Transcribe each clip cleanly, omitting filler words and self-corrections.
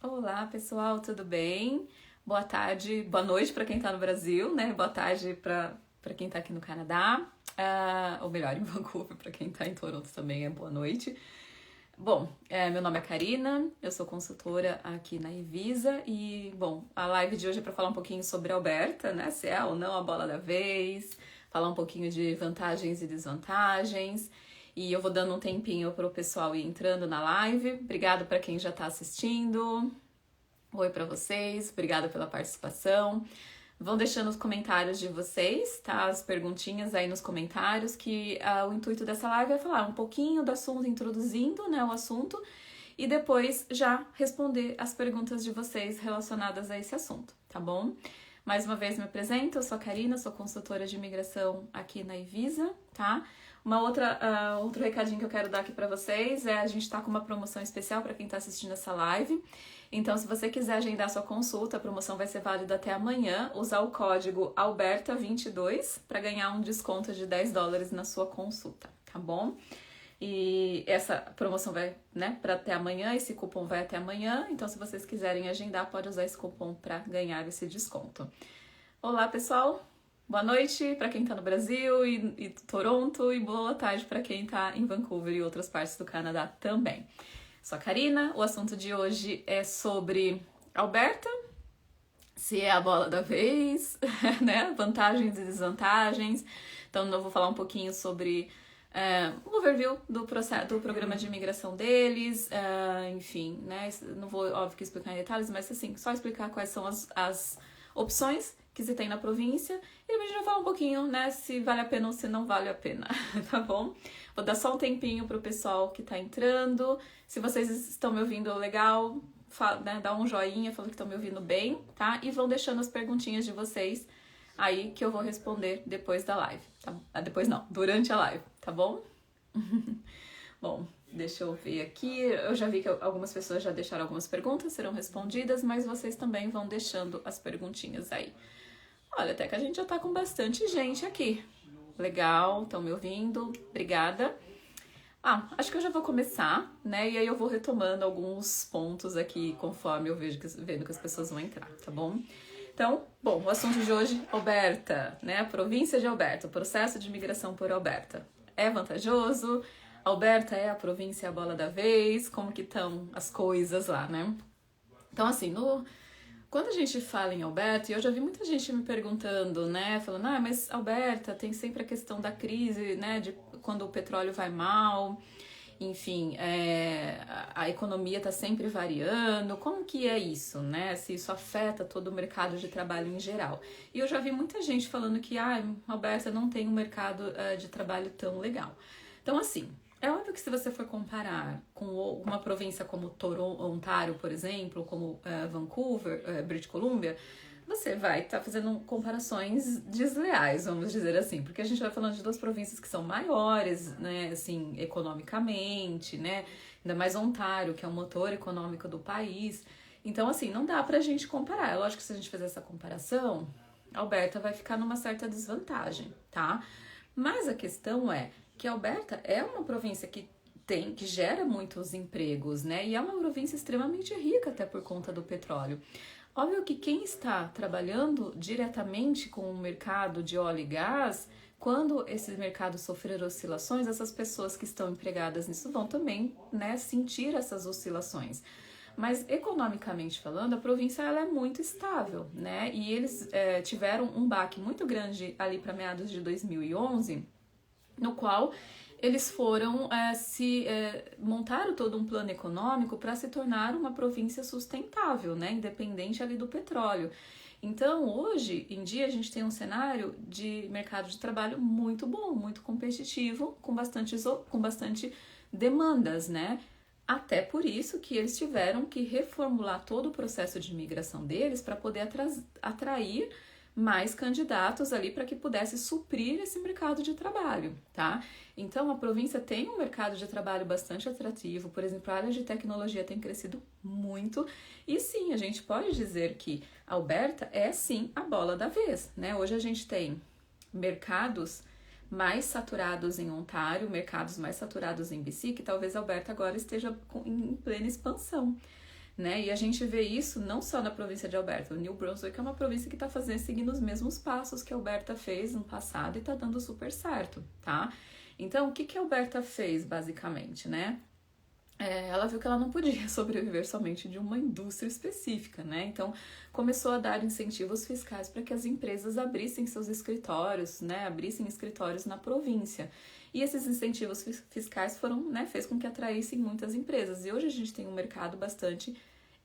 Olá, pessoal, tudo bem? Boa tarde, boa noite para quem está no Brasil, né? Boa tarde para quem está aqui no Canadá, ou melhor, em Vancouver, para quem está em Toronto também é boa noite. Bom, meu nome é Karina, eu sou consultora aqui na Evisa e, bom, a live de hoje é para falar um pouquinho sobre a Alberta, né? Se é ou não a bola da vez, falar um pouquinho de vantagens e desvantagens. E eu vou dando um tempinho para o pessoal ir entrando na live. Obrigada para quem já está assistindo. Oi para vocês, obrigada pela participação. Vão deixando os comentários de vocês, tá? As perguntinhas aí nos comentários, que o intuito dessa live é falar um pouquinho do assunto, introduzindo, né, o assunto, e depois já responder as perguntas de vocês relacionadas a esse assunto, tá bom? Mais uma vez me apresento, eu sou a Karina, sou consultora de imigração aqui na Evisa, tá? Outro recadinho que eu quero dar aqui para vocês é a gente tá com uma promoção especial para quem tá assistindo essa live. Então, se você quiser agendar sua consulta, a promoção vai ser válida até amanhã. Usar o código ALBERTA22 para ganhar um desconto de $10 na sua consulta, tá bom? E essa promoção vai, né, para até amanhã, esse cupom vai até amanhã. Então, se vocês quiserem agendar, pode usar esse cupom para ganhar esse desconto. Olá, pessoal! Boa noite para quem está no Brasil e Toronto e boa tarde para quem está em Vancouver e outras partes do Canadá também. Sou a Karina, o assunto de hoje é sobre Alberta, se é a bola da vez, né? Vantagens e desvantagens. Então eu vou falar um pouquinho sobre um overview do programa de imigração deles, enfim, né? Não vou, óbvio, que explicar em detalhes, mas assim, só explicar quais são as opções que se tem na província, e depois a gente vai falar um pouquinho, né, se vale a pena ou se não vale a pena, tá bom? Vou dar só um tempinho pro pessoal que tá entrando. Se vocês estão me ouvindo legal, né, dá um joinha falando que estão me ouvindo bem, tá? E vão deixando as perguntinhas de vocês aí que eu vou responder depois da live, tá? Depois não, durante a live, tá bom? Bom, deixa eu ver aqui. Eu já vi que algumas pessoas já deixaram algumas perguntas, serão respondidas, mas vocês também vão deixando as perguntinhas aí. Olha, até que a gente já tá com bastante gente aqui. Legal, estão me ouvindo? Obrigada. Acho que eu já vou começar, né? E aí eu vou retomando alguns pontos aqui conforme eu vendo que as pessoas vão entrar, tá bom? Então, bom, o assunto de hoje, Alberta, né? A província de Alberta, o processo de imigração por Alberta. É vantajoso? Alberta é a província a bola da vez? Como que estão as coisas lá, né? Então, assim, quando a gente fala em Alberta, e eu já vi muita gente me perguntando, né, falando, mas Alberta tem sempre a questão da crise, né, de quando o petróleo vai mal, enfim, a economia está sempre variando, como que é isso, né, se isso afeta todo o mercado de trabalho em geral. E eu já vi muita gente falando que, Alberta não tem um mercado de trabalho tão legal. Então, assim, é óbvio que se você for comparar com uma província como Toronto, Ontário, por exemplo, como Vancouver, British Columbia, você vai estar fazendo comparações desleais, vamos dizer assim, porque a gente vai falando de duas províncias que são maiores, né, assim, economicamente, né, ainda mais Ontário, que é o motor econômico do país. Então, assim, não dá pra gente comparar. É lógico que se a gente fizer essa comparação, Alberta vai ficar numa certa desvantagem, tá? Mas a questão é que Alberta é uma província que gera muitos empregos, né? E é uma província extremamente rica até por conta do petróleo. Óbvio que quem está trabalhando diretamente com o mercado de óleo e gás, quando esse mercado sofrer oscilações, essas pessoas que estão empregadas nisso vão também, né, sentir essas oscilações. Mas economicamente falando, a província ela é muito estável, né? E eles tiveram um baque muito grande ali para meados de 2011, no qual eles foram montaram todo um plano econômico para se tornar uma província sustentável, né, independente ali do petróleo. Então, hoje em dia, a gente tem um cenário de mercado de trabalho muito bom, muito competitivo, com bastante demandas, né? Até por isso que eles tiveram que reformular todo o processo de imigração deles para poder atrair mais candidatos ali para que pudesse suprir esse mercado de trabalho, tá? Então, a província tem um mercado de trabalho bastante atrativo, por exemplo, a área de tecnologia tem crescido muito, e sim, a gente pode dizer que Alberta é sim a bola da vez, né? Hoje a gente tem mercados mais saturados em Ontário, mercados mais saturados em BC, que talvez Alberta agora esteja em plena expansão. né? E a gente vê isso não só na província de Alberta. O New Brunswick é uma província que está seguindo os mesmos passos que a Alberta fez no passado e está dando super certo, tá? Então, o que que a Alberta fez, basicamente, né? Ela viu que ela não podia sobreviver somente de uma indústria específica, né? Então, começou a dar incentivos fiscais para que as empresas abrissem seus escritórios, né? Abrissem escritórios na província. E esses incentivos fiscais foram, né? Fez com que atraíssem muitas empresas. E hoje a gente tem um mercado bastante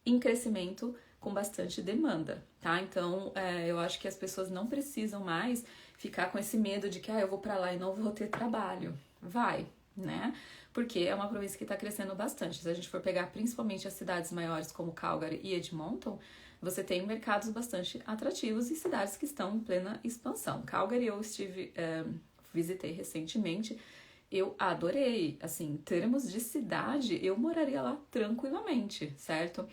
em crescimento, com bastante demanda, tá? Então, eu acho que as pessoas não precisam mais ficar com esse medo de que, eu vou para lá e não vou ter trabalho. Vai, né? Porque é uma província que está crescendo bastante. Se a gente for pegar principalmente as cidades maiores como Calgary e Edmonton, você tem mercados bastante atrativos e cidades que estão em plena expansão. Calgary eu visitei recentemente, eu adorei. Assim, em termos de cidade, eu moraria lá tranquilamente, certo?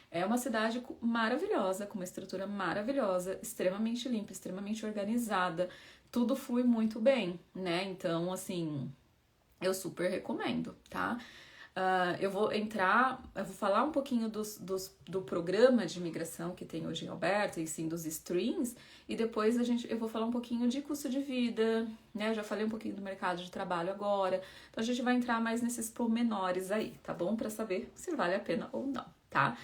É uma cidade maravilhosa, com uma estrutura maravilhosa, extremamente limpa, extremamente organizada, tudo flui muito bem, né? Então, assim, eu super recomendo, tá? Eu vou falar um pouquinho do programa de imigração que tem hoje em Alberta, e sim dos streams, e depois eu vou falar um pouquinho de custo de vida, né? Eu já falei um pouquinho do mercado de trabalho agora, então a gente vai entrar mais nesses pormenores aí, tá bom? Pra saber se vale a pena ou não, tá?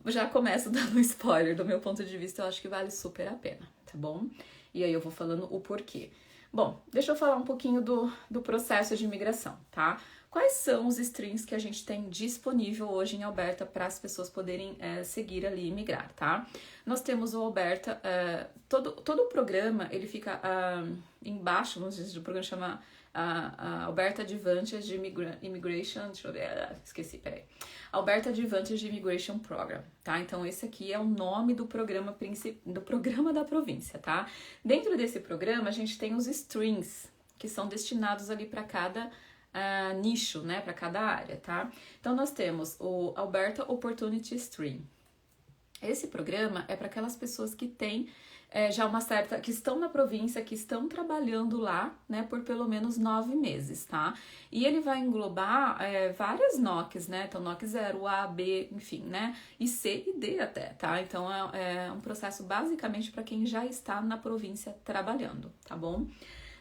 Já começo dando um spoiler, do meu ponto de vista, eu acho que vale super a pena, tá bom? E aí eu vou falando o porquê. Bom, deixa eu falar um pouquinho do processo de imigração, tá? Quais são os streams que a gente tem disponível hoje em Alberta para as pessoas poderem seguir ali e migrar, tá? Nós temos o Alberta, todo o programa, ele fica embaixo, vamos dizer, o programa chama Alberta Advantage Immigration, deixa eu ver, esqueci, peraí. Alberta Advantage Immigration Program, tá? Então esse aqui é o nome do programa da província, tá? Dentro desse programa a gente tem os streams, que são destinados ali para cada nicho, né? Para cada área, tá? Então nós temos o Alberta Opportunity Stream. Esse programa é para aquelas pessoas que têm já que estão na província, que estão trabalhando lá, né, por pelo menos 9 meses, tá? E ele vai englobar várias NOCs, né? Então, NOC 0, A, B, enfim, né? E C e D até, tá? Então, é um processo basicamente para quem já está na província trabalhando, tá bom?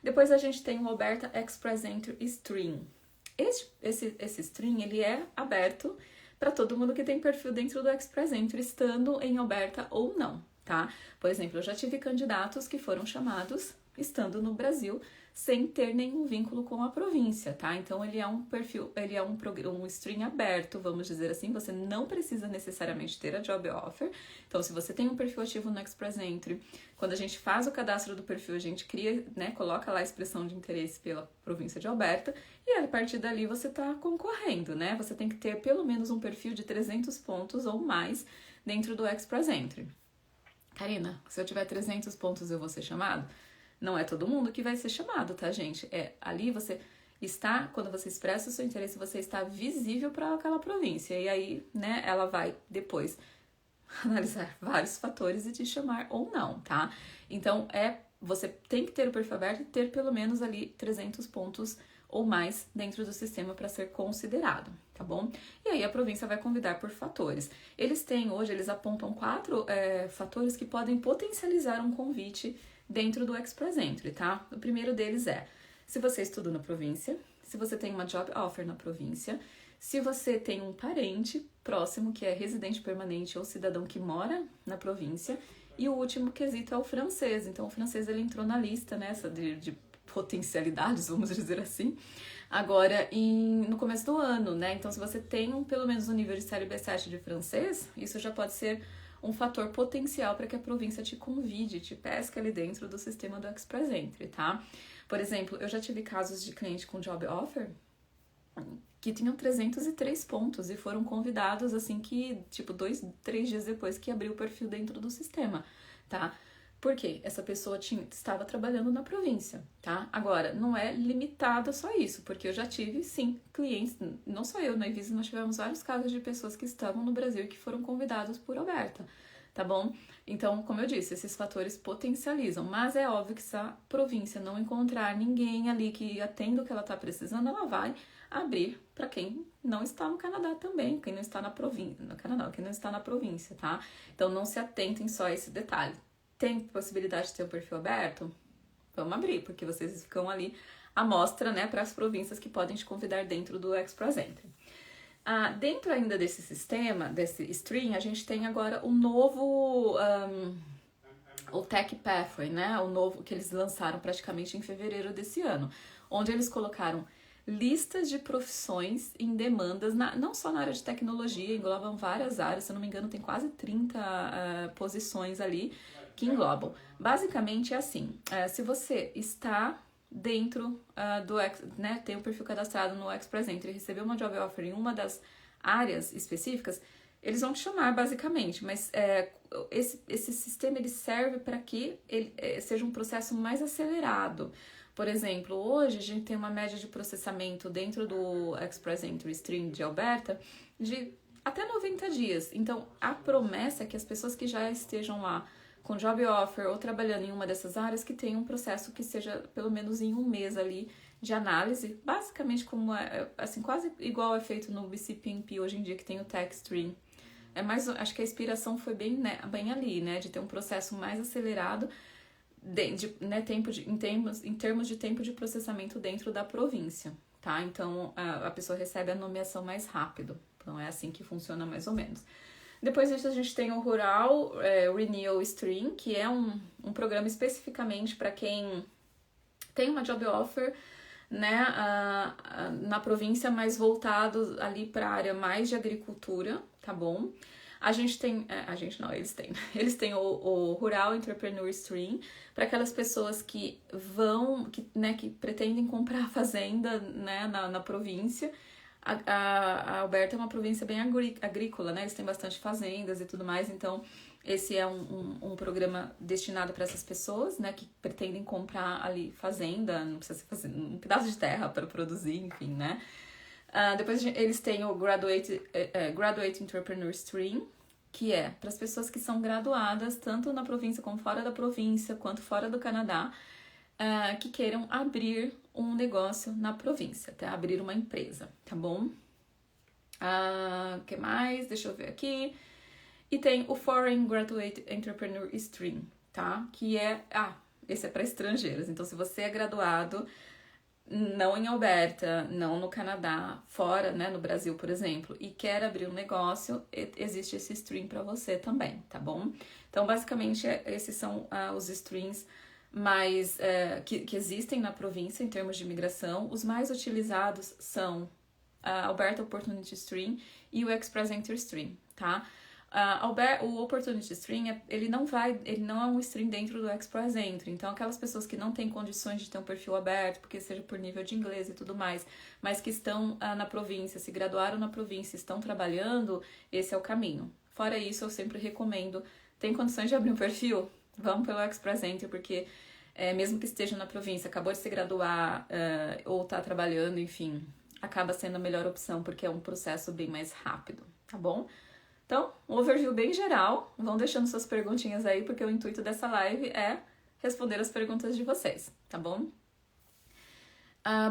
Depois a gente tem o Alberta Express Entry Stream. Esse stream, ele é aberto para todo mundo que tem perfil dentro do Express Entry, estando em Alberta ou não, tá? Por exemplo, eu já tive candidatos que foram chamados estando no Brasil sem ter nenhum vínculo com a província, tá? Então ele é um perfil, ele é um stream aberto, vamos dizer assim, você não precisa necessariamente ter a job offer. Então, se você tem um perfil ativo no Express Entry, quando a gente faz o cadastro do perfil, a gente cria, né, coloca lá a expressão de interesse pela província de Alberta, e a partir dali você tá concorrendo, né? Você tem que ter pelo menos um perfil de 300 pontos ou mais dentro do Express Entry. Karina, se eu tiver 300 pontos eu vou ser chamado? Não é todo mundo que vai ser chamado, tá, gente? Ali você está, quando você expressa o seu interesse, você está visível para aquela província. E aí, né, ela vai depois analisar vários fatores e te chamar ou não, tá? Então, você tem que ter o perfil aberto e ter pelo menos ali 300 pontos ou mais dentro do sistema para ser considerado, tá bom? E aí a província vai convidar por fatores. Eles apontam 4 fatores que podem potencializar um convite dentro do Express Entry, tá? O primeiro deles é se você estuda na província, se você tem uma job offer na província, se você tem um parente próximo que é residente permanente ou cidadão que mora na província, e o último quesito é o francês. Então o francês ele entrou na lista nessa de potencialidades, vamos dizer assim, agora no começo do ano, né? Então se você tem pelo menos um nível de série B7 de francês, isso já pode ser um fator potencial para que a província te convide, te pesque ali dentro do sistema do Express Entry, tá? Por exemplo, eu já tive casos de cliente com job offer que tinham 303 pontos e foram convidados assim que, tipo, 2, 3 dias depois que abriu o perfil dentro do sistema, tá? Por quê? Essa pessoa estava trabalhando na província, tá? Agora, não é limitado a só isso, porque eu já tive, sim, clientes, não só eu, na Ivisa, nós tivemos vários casos de pessoas que estavam no Brasil e que foram convidados por Alberta, tá bom? Então, como eu disse, esses fatores potencializam, mas é óbvio que se a província não encontrar ninguém ali que atenda o que ela tá precisando, ela vai abrir para quem não está no Canadá também, quem não está na província, no Canadá, quem não está na província, tá? Então não se atentem só a esse detalhe. Tem possibilidade de ter o perfil aberto? Vamos abrir, porque vocês ficam ali à mostra, né, para as províncias que podem te convidar dentro do Express Entry. Dentro ainda desse sistema, desse stream, a gente tem agora o novo, o Tech Pathway, né, o novo que eles lançaram praticamente em fevereiro desse ano, onde eles colocaram listas de profissões em demandas, não só na área de tecnologia, englobam várias áreas, se eu não me engano tem quase 30 posições ali que englobam. Basicamente é assim, se você está dentro né, tem um perfil cadastrado no Express Entry e recebeu uma job offer em uma das áreas específicas, eles vão te chamar basicamente, mas esse sistema ele serve para que ele seja um processo mais acelerado. Por exemplo, hoje a gente tem uma média de processamento dentro do Express Entry Stream de Alberta de até 90 dias. Então, a promessa é que as pessoas que já estejam lá com job offer ou trabalhando em uma dessas áreas que tenham um processo que seja pelo menos em um mês ali de análise, basicamente como assim, quase igual é feito no BCPNP hoje em dia, que tem o Tech Stream. Acho que a inspiração foi bem ali, né, de ter um processo mais acelerado né, em termos de tempo de processamento dentro da província, tá? Então, a pessoa recebe a nomeação mais rápido. Então, é assim que funciona mais ou menos. Depois disso, a gente tem o Rural Renewal Stream, que é um programa especificamente para quem tem uma job offer, né, na província, mais voltado ali para a área mais de agricultura, tá bom? Eles têm o Rural Entrepreneur Stream para aquelas pessoas que que pretendem comprar fazenda, né, na província. A Alberta é uma província bem agrícola, né? Eles têm bastante fazendas e tudo mais, então esse é um programa destinado para essas pessoas, né, que pretendem comprar ali fazenda, não precisa ser um pedaço de terra para produzir, enfim, né? Depois eles têm o Graduate Entrepreneur Stream, que é para as pessoas que são graduadas tanto na província como fora da província, quanto fora do Canadá, que queiram abrir um negócio na província, até abrir uma empresa, tá bom? Que mais? Deixa eu ver aqui. E tem o Foreign Graduate Entrepreneur Stream, tá? Que esse é para estrangeiros. Então, se você é graduado não em Alberta, não no Canadá, fora, né, no Brasil, por exemplo, e quer abrir um negócio, existe esse stream para você também, tá bom? Então, basicamente, esses são os streams mais que existem na província em termos de imigração. Os mais utilizados são a Alberta Opportunity Stream e o Express Entry Stream, tá? O Opportunity Stream, ele não é um stream dentro do Express Entry, então aquelas pessoas que não têm condições de ter um perfil aberto, porque seja por nível de inglês e tudo mais, mas que estão na província, se graduaram na província, estão trabalhando, esse é o caminho. Fora isso, eu sempre recomendo, tem condições de abrir um perfil? Vamos pelo Express Entry, porque mesmo que esteja na província, acabou de se graduar ou está trabalhando, enfim, acaba sendo a melhor opção, porque é um processo bem mais rápido, tá bom? Então, um overview bem geral, vão deixando suas perguntinhas aí, porque o intuito dessa live é responder as perguntas de vocês, tá bom?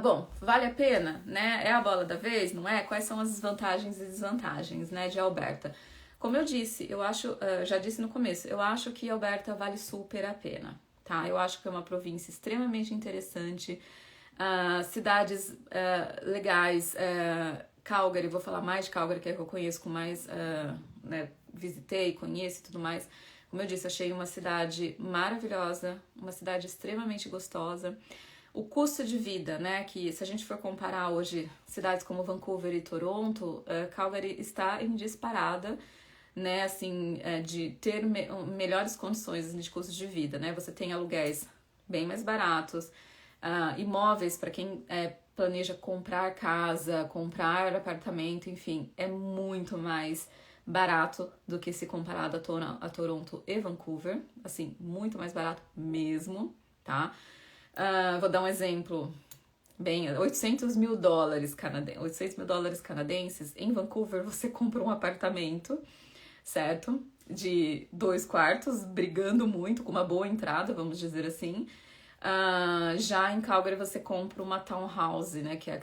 Bom, vale a pena, né? É a bola da vez, não é? Quais são as vantagens e desvantagens, né, de Alberta? Como eu disse, eu acho, já disse no começo, eu acho que Alberta vale super a pena, tá? Eu acho que é uma província extremamente interessante, cidades legais, Calgary, vou falar mais de Calgary, que é que eu conheço com mais, né, visitei, conheço e tudo mais. Como eu disse, achei uma cidade maravilhosa, uma cidade extremamente gostosa. O custo de vida, né, que se a gente for comparar hoje cidades como Vancouver e Toronto, Calgary está em disparada, né, assim, de ter melhores condições de custo de vida, né? Você tem aluguéis bem mais baratos, imóveis para quem planeja comprar casa, comprar apartamento, enfim, é muito mais barato do que se comparado a Toronto e Vancouver, assim, muito mais barato mesmo, tá? Vou dar um exemplo, bem, $800 mil canadenses, em Vancouver você compra um apartamento, certo? De 2 quartos, brigando muito, com uma boa entrada, vamos dizer assim. Já em Calgary você compra uma townhouse, né, que é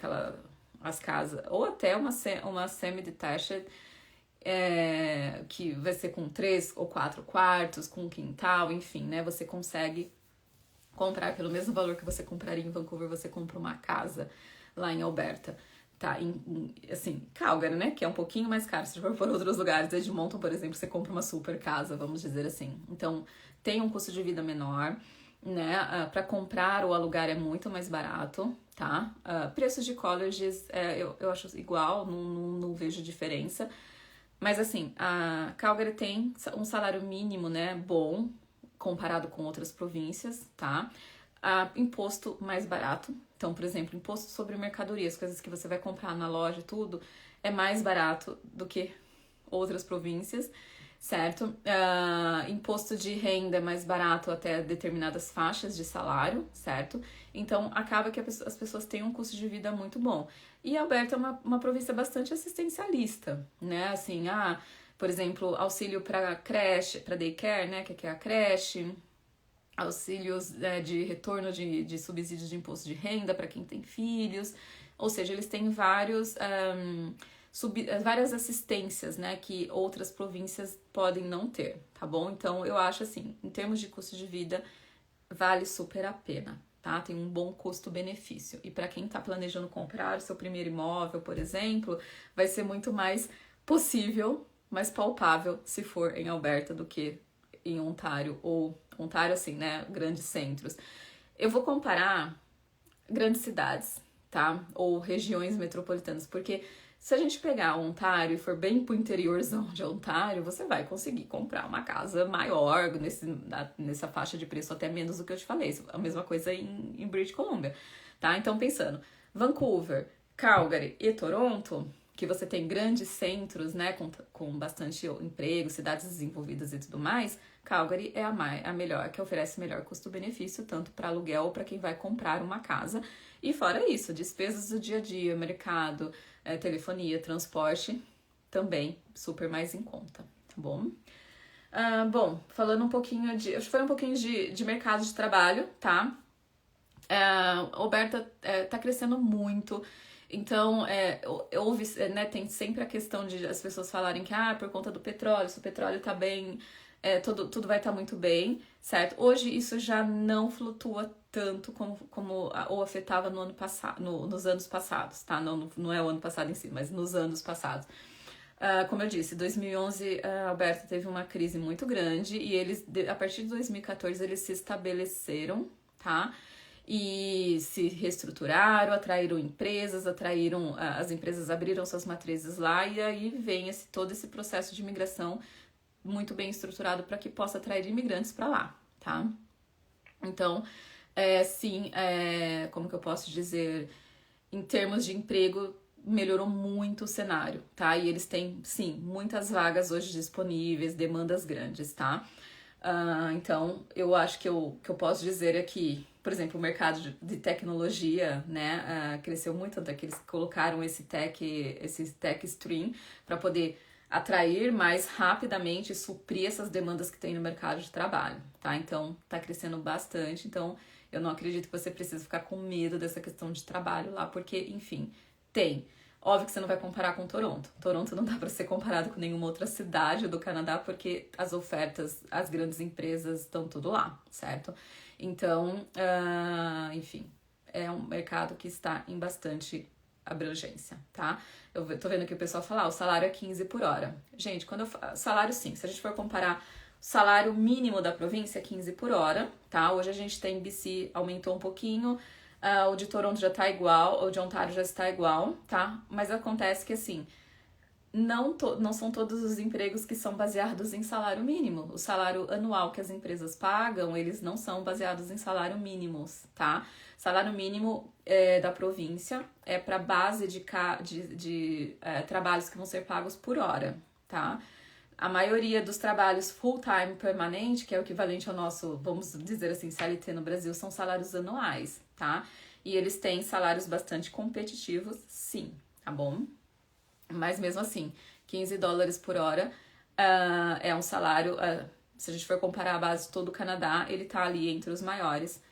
as casas, ou até uma semi-detached, que vai ser com 3 ou 4 quartos, com quintal, enfim, né? Você consegue comprar pelo mesmo valor que você compraria em Vancouver, você compra uma casa lá em Alberta. Tá, assim, Calgary, né, que é um pouquinho mais caro. Se for por outros lugares, Edmonton, por exemplo, você compra uma super casa, vamos dizer assim. Então, tem um custo de vida menor, né, para comprar ou alugar é muito mais barato, tá? Preços de colleges, eu acho igual, não vejo diferença. Mas, assim, a Calgary tem um salário mínimo, né, bom, comparado com outras províncias, tá? Imposto mais barato. Então, por exemplo, imposto sobre mercadorias, coisas que você vai comprar na loja e tudo, é mais barato do que outras províncias, certo? Imposto de renda é mais barato até determinadas faixas de salário, certo? Então, acaba que as pessoas têm um custo de vida muito bom. E Alberta é uma província bastante assistencialista, né? Assim, por exemplo, auxílio para creche, para daycare, né? Que é a creche, auxílios de retorno de subsídios de imposto de renda para quem tem filhos, ou seja, eles têm várias assistências, né, que outras províncias podem não ter, tá bom? Então, eu acho assim, em termos de custo de vida, vale super a pena, tá? Tem um bom custo-benefício. E para quem está planejando comprar o seu primeiro imóvel, por exemplo, vai ser muito mais possível, mais palpável, se for em Alberta do que em Ontário, ou Ontário, assim, né, grandes centros. Eu vou comparar grandes cidades, tá? Ou regiões metropolitanas, porque se a gente pegar Ontário e for bem pro interiorzão de Ontário, você vai conseguir comprar uma casa maior nessa faixa de preço, até menos do que eu te falei. A mesma coisa em British Columbia, tá? Então, pensando, Vancouver, Calgary e Toronto, que você tem grandes centros, né, com bastante emprego, cidades desenvolvidas e tudo mais, Calgary é a melhor, que oferece melhor custo-benefício, tanto para aluguel ou para quem vai comprar uma casa. E fora isso, despesas do dia a dia, mercado, telefonia, transporte, também super mais em conta, tá bom? Bom, falando um pouquinho acho que foi um pouquinho de mercado de trabalho, tá? Alberta tá crescendo muito. Então, houve, né, tem sempre a questão de as pessoas falarem que, por conta do petróleo, se o petróleo tá bem, tudo vai estar muito bem, certo? Hoje isso já não flutua tanto ou afetava no ano passado, nos anos passados, tá? Não é o ano passado em si, mas nos anos passados. Como eu disse, 2011 a Alberta teve uma crise muito grande e eles, a partir de 2014, eles se estabeleceram, tá? E se reestruturaram, atraíram empresas, as empresas abriram suas matrizes lá e aí vem todo esse processo de imigração muito bem estruturado para que possa atrair imigrantes para lá, tá? Então, sim, como que eu posso dizer, em termos de emprego, melhorou muito o cenário, tá? E eles têm, sim, muitas vagas hoje disponíveis, demandas grandes, tá? Então, eu acho que eu posso dizer é que, por exemplo, o mercado de tecnologia, né, cresceu muito, tanto é que eles colocaram esse tech stream para poder atrair mais rapidamente e suprir essas demandas que tem no mercado de trabalho, tá? Então, tá crescendo bastante, então eu não acredito que você precise ficar com medo dessa questão de trabalho lá, porque, enfim, tem. Óbvio que você não vai comparar com Toronto. Toronto não dá para ser comparado com nenhuma outra cidade do Canadá, porque as ofertas, as grandes empresas estão tudo lá, certo? Então, enfim, é um mercado que está em bastante abrangência, tá? Eu tô vendo que o pessoal fala, o salário é 15 por hora. Gente, salário sim, se a gente for comparar o salário mínimo da província é 15 por hora, tá? Hoje a gente tem BC, aumentou um pouquinho, o de Toronto já tá igual, o de Ontário já está igual, tá? Mas acontece que, assim, não são todos os empregos que são baseados em salário mínimo. O salário anual que as empresas pagam, eles não são baseados em salário mínimos, tá? Salário mínimo da província é para base de trabalhos que vão ser pagos por hora, tá? A maioria dos trabalhos full-time permanente, que é o equivalente ao nosso, vamos dizer assim, CLT no Brasil, são salários anuais, tá? E eles têm salários bastante competitivos, sim, tá bom? Mas mesmo assim, 15 dólares por hora é um salário, se a gente for comparar a base de todo o Canadá, ele tá ali entre os maiores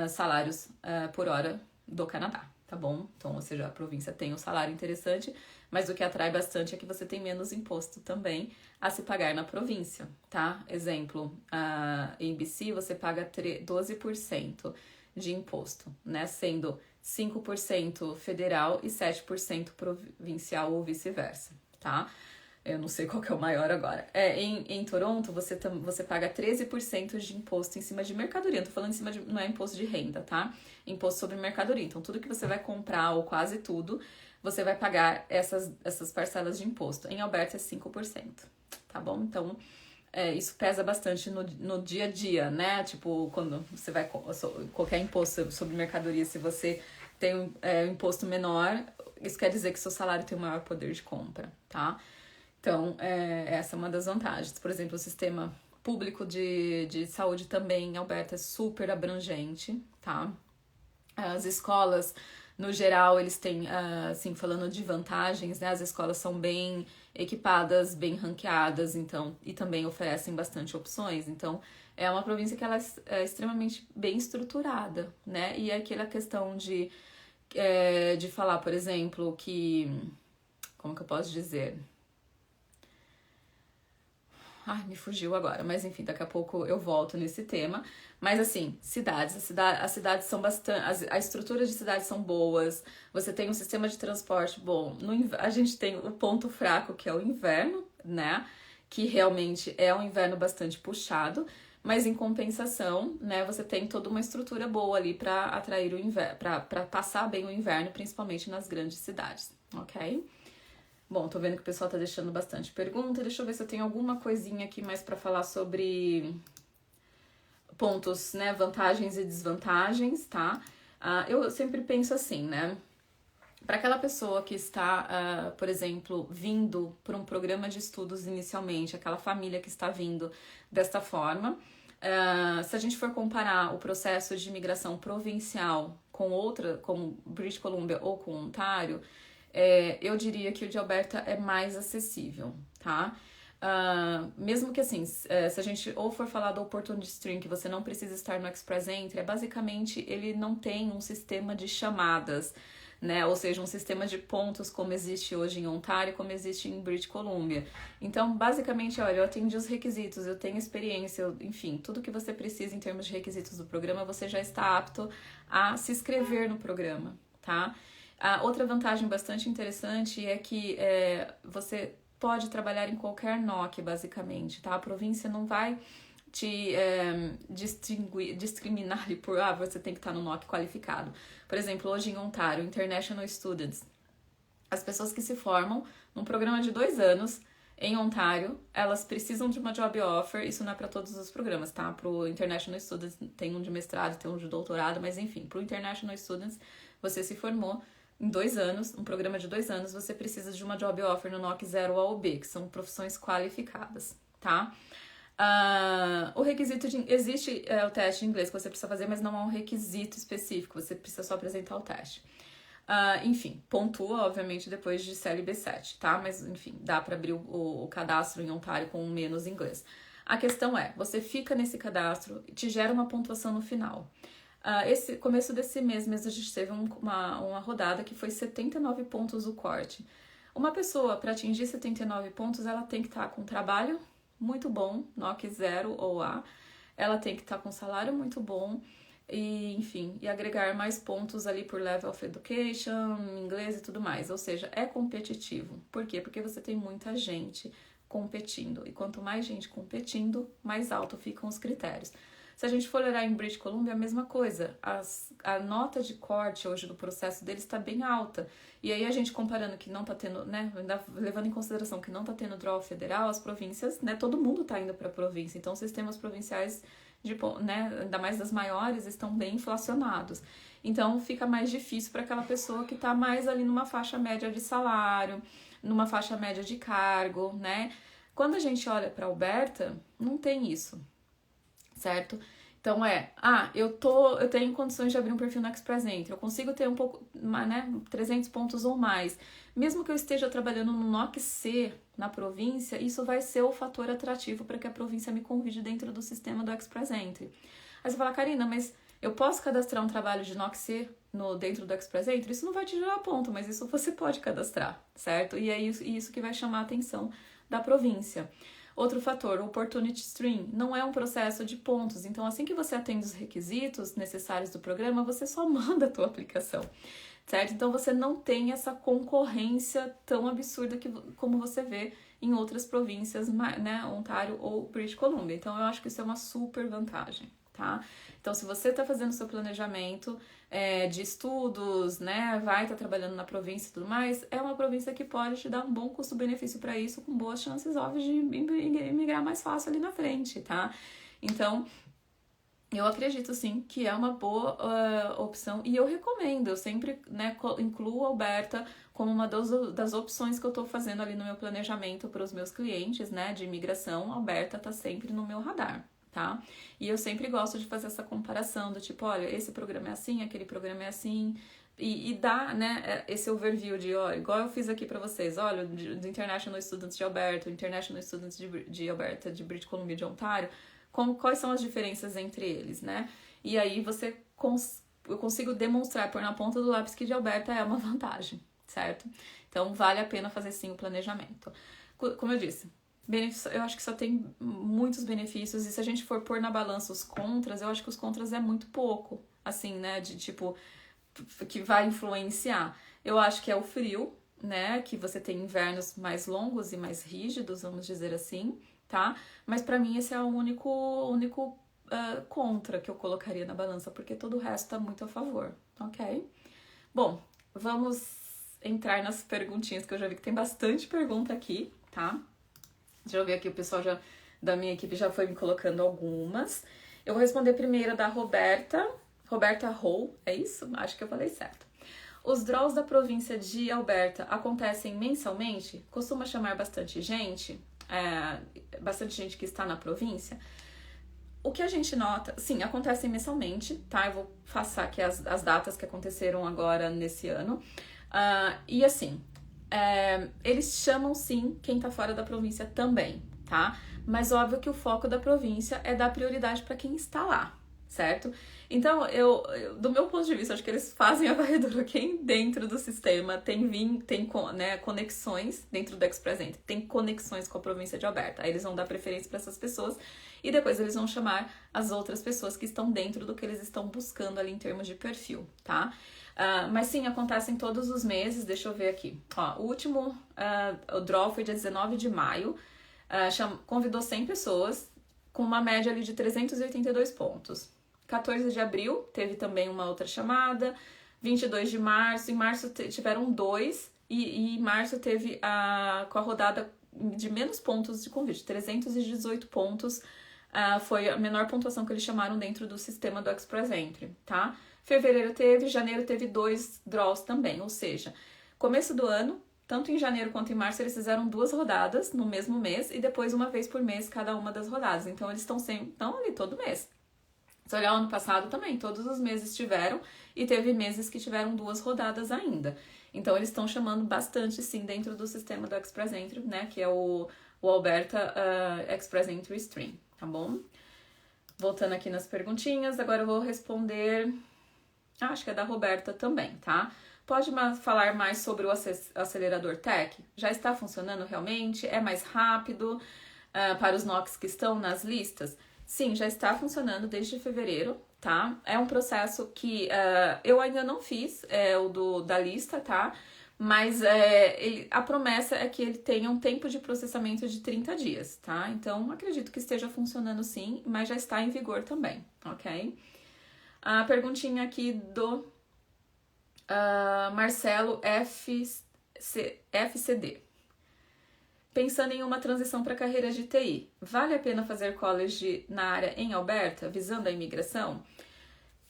salários por hora do Canadá, tá bom? Então, ou seja, a província tem um salário interessante, mas o que atrai bastante é que você tem menos imposto também a se pagar na província, tá? Exemplo, em BC você paga 12% de imposto, né? Sendo 5% federal e 7% provincial ou vice-versa, tá? Eu não sei qual que é o maior agora. Em Toronto, você paga 13% de imposto em cima de mercadoria. Não tô falando em cima de... Não é imposto de renda, tá? Imposto sobre mercadoria. Então, tudo que você vai comprar, ou quase tudo, você vai pagar essas parcelas de imposto. Em Alberta é 5%, tá bom? Então, isso pesa bastante no dia a dia, né? Tipo, quando você vai... Qualquer imposto sobre mercadoria, se você tem um imposto menor, isso quer dizer que seu salário tem um maior poder de compra, tá? Então, essa é uma das vantagens. Por exemplo, o sistema público de saúde também em Alberta é super abrangente, tá? As escolas, no geral, eles têm, assim, falando de vantagens, né? As escolas são bem equipadas, bem ranqueadas, então, e também oferecem bastante opções. Então, é uma província que ela é extremamente bem estruturada, né? E é aquela questão de falar, por exemplo, que... Como que eu posso dizer? Ai, me fugiu agora, mas enfim, daqui a pouco eu volto nesse tema. Mas assim, as cidades são bastante... A estrutura de cidades são boas, você tem um sistema de transporte bom. A gente tem o ponto fraco, que é o inverno, né? Que realmente é um inverno bastante puxado, mas em compensação, né, você tem toda uma estrutura boa ali para atrair o inverno, para passar bem o inverno, principalmente nas grandes cidades, ok? Bom, tô vendo que o pessoal tá deixando bastante pergunta. Deixa eu ver se eu tenho alguma coisinha aqui mais pra falar sobre pontos, né, vantagens e desvantagens, tá? Eu sempre penso assim, né? Para aquela pessoa que está, por exemplo, vindo para um programa de estudos inicialmente, aquela família que está vindo desta forma, se a gente for comparar o processo de imigração provincial com outra, como British Columbia ou com Ontário, eu diria que o de Alberta é mais acessível, tá? Mesmo que assim, se a gente ou for falar do Opportunity Stream, que você não precisa estar no Express Entry, basicamente ele não tem um sistema de chamadas, né? Ou seja, um sistema de pontos como existe hoje em Ontário, como existe em British Columbia. Então, basicamente, olha, eu atendi os requisitos, eu tenho experiência, enfim, tudo que você precisa em termos de requisitos do programa, você já está apto a se inscrever no programa, tá? Outra vantagem bastante interessante é que você pode trabalhar em qualquer NOC, basicamente, tá? A província não vai te discriminar ali por, você tem que estar no NOC qualificado. Por exemplo, hoje em Ontário, International Students, as pessoas que se formam num programa de 2 anos em Ontário, elas precisam de uma job offer, isso não é para todos os programas, tá? Pro International Students tem um de mestrado, tem um de doutorado, mas enfim, pro International Students, você se formou em 2 anos, um programa de 2 anos, você precisa de uma job offer no NOC 0 ou B, que são profissões qualificadas, tá? O requisito existe o teste de inglês que você precisa fazer, mas não é um requisito específico, você precisa só apresentar o teste. Enfim, pontua, obviamente, depois de CLB 7, tá? Mas, enfim, dá para abrir o cadastro em Ontário com menos inglês. A questão é, você fica nesse cadastro e te gera uma pontuação no final. Esse começo desse mês mesmo, a gente teve uma rodada que foi 79 pontos o corte. Uma pessoa, para atingir 79 pontos, ela tem que estar com trabalho muito bom, NOC 0 ou A. Ela tem que estar com salário muito bom e, enfim, e agregar mais pontos ali por level of education, inglês e tudo mais. Ou seja, é competitivo. Por quê? Porque você tem muita gente competindo. E quanto mais gente competindo, mais alto ficam os critérios. Se a gente for olhar em British Columbia, é a mesma coisa. A nota de corte hoje do processo deles está bem alta. E aí a gente comparando que não está tendo, né, levando em consideração que não está tendo draw federal, as províncias, né, todo mundo está indo para a província. Então, os sistemas provinciais, né, ainda mais das maiores, estão bem inflacionados. Então, fica mais difícil para aquela pessoa que está mais ali numa faixa média de salário, numa faixa média de cargo, né? Quando a gente olha para Alberta, não tem isso. Certo? Então eu tenho condições de abrir um perfil no Express Entry, eu consigo ter um pouco, né, 300 pontos ou mais. Mesmo que eu esteja trabalhando no NOC C na província, isso vai ser o fator atrativo para que a província me convide dentro do sistema do Express Entry. Aí você fala, Karina, mas eu posso cadastrar um trabalho de NOC C? dentro do Express Entry, isso não vai te gerar ponto, mas isso você pode cadastrar, certo? E é isso que vai chamar a atenção da província. Outro fator, o Opportunity Stream, não é um processo de pontos. Então, assim que você atende os requisitos necessários do programa, você só manda a tua aplicação, certo? Então, você não tem essa concorrência tão absurda como você vê em outras províncias, né, Ontário ou British Columbia. Então, eu acho que isso é uma super vantagem, tá? Então, se você está fazendo seu planejamento de estudos, né, vai estar trabalhando na província e tudo mais, é uma província que pode te dar um bom custo-benefício para isso, com boas chances, óbvias, de imigrar mais fácil ali na frente, tá? Então, eu acredito, sim, que é uma boa opção e eu recomendo. Eu sempre, né, incluo a Alberta como uma das opções que eu estou fazendo ali no meu planejamento para os meus clientes, né, de imigração. A Alberta está sempre no meu radar, tá? E eu sempre gosto de fazer essa comparação do tipo, olha, esse programa é assim, aquele programa é assim, e dar, né, esse overview de, olha, igual eu fiz aqui para vocês, olha, do International Students de Alberta, International Students de Alberta, de British Columbia, de Ontário, quais são as diferenças entre eles, né? E aí eu consigo demonstrar, pôr na ponta do lápis que de Alberta é uma vantagem, certo? Então, vale a pena fazer sim o planejamento. Como eu disse, eu acho que só tem muitos benefícios, e se a gente for pôr na balança os contras, eu acho que os contras é muito pouco, assim, né, de tipo, que vai influenciar. Eu acho que é o frio, né, que você tem invernos mais longos e mais rígidos, vamos dizer assim, tá? Mas pra mim esse é o único contra que eu colocaria na balança, porque todo o resto tá muito a favor, ok? Bom, vamos entrar nas perguntinhas, que eu já vi que tem bastante pergunta aqui, tá? Deixa eu ver aqui, o pessoal da minha equipe já foi me colocando algumas. Eu vou responder primeiro da Roberta Hou, é isso? Acho que eu falei certo. Os draws da província de Alberta acontecem mensalmente? Costuma chamar bastante gente que está na província? O que a gente nota, sim, acontecem mensalmente, tá? Eu vou passar aqui as datas que aconteceram agora nesse ano. E assim, eles chamam sim quem tá fora da província também, tá? Mas óbvio que o foco da província é dar prioridade para quem está lá, certo? Então, do meu ponto de vista, acho que eles fazem a varredura. Quem dentro do sistema tem né, conexões dentro do Express Entry, tem conexões com a província de Alberta. Aí eles vão dar preferência para essas pessoas e depois eles vão chamar as outras pessoas que estão dentro do que eles estão buscando ali em termos de perfil, tá? Mas sim, acontecem todos os meses. Deixa eu ver aqui. Ó, o último o draw foi dia 19 de maio. Convidou 100 pessoas com uma média ali de 382 pontos. 14 de abril teve também uma outra chamada, 22 de março, em março tiveram 2 e em março teve com a rodada de menos pontos de convite, 318 pontos, foi a menor pontuação que eles chamaram dentro do sistema do Express Entry, tá? Fevereiro janeiro teve 2 draws também, ou seja, começo do ano, tanto em janeiro quanto em março, eles fizeram 2 rodadas no mesmo mês e depois uma vez por mês cada uma das rodadas, então eles estão ali todo mês. Se olhar o ano passado também, todos os meses tiveram e teve meses que tiveram 2 rodadas ainda. Então, eles estão chamando bastante, sim, dentro do sistema do Express Entry, né, que é o Alberta Express Entry Stream, tá bom? Voltando aqui nas perguntinhas, agora eu vou responder, acho que é da Roberta também, tá? Pode falar mais sobre o acelerador Tech? Já está funcionando realmente? É mais rápido para os NOCs que estão nas listas? Sim, já está funcionando desde fevereiro, tá? É um processo que eu ainda não fiz, da lista, tá? Mas a promessa é que ele tenha um tempo de processamento de 30 dias, tá? Então, acredito que esteja funcionando sim, mas já está em vigor também, ok? A perguntinha aqui do Marcelo FCD. Pensando em uma transição para a carreira de TI, vale a pena fazer college na área em Alberta, visando a imigração?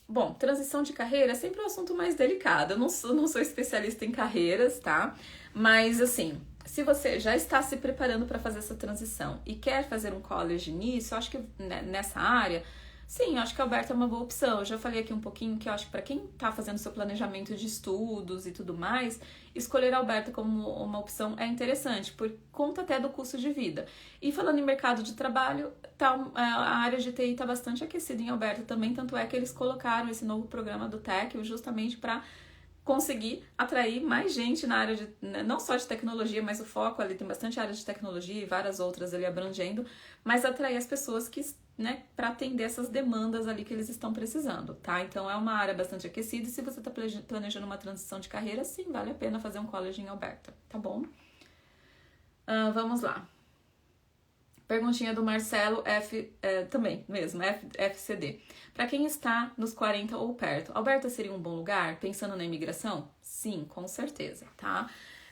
Bom, transição de carreira é sempre um assunto mais delicado. Eu não sou especialista em carreiras, tá? Mas, assim, se você já está se preparando para fazer essa transição e quer fazer um college nisso, eu acho que nessa área, Sim, eu acho que a Alberta é uma boa opção. Eu já falei aqui um pouquinho que eu acho que para quem está fazendo seu planejamento de estudos e tudo mais, escolher a Alberta como uma opção é interessante, por conta até do custo de vida. E falando em mercado de trabalho, a área de TI está bastante aquecida em Alberta também, tanto é que eles colocaram esse novo programa do Tech justamente para conseguir atrair mais gente na área de, não só de tecnologia, mas o foco ali tem bastante área de tecnologia e várias outras ali abrangendo, mas atrair as pessoas que, né, para atender essas demandas ali que eles estão precisando, tá? Então é uma área bastante aquecida e se você está planejando uma transição de carreira, sim, vale a pena fazer um college em Alberta, tá bom? Vamos lá. Perguntinha do Marcelo também mesmo, FCD. Para quem está nos 40 ou perto, Alberta seria um bom lugar, pensando na imigração? Sim, com certeza, tá?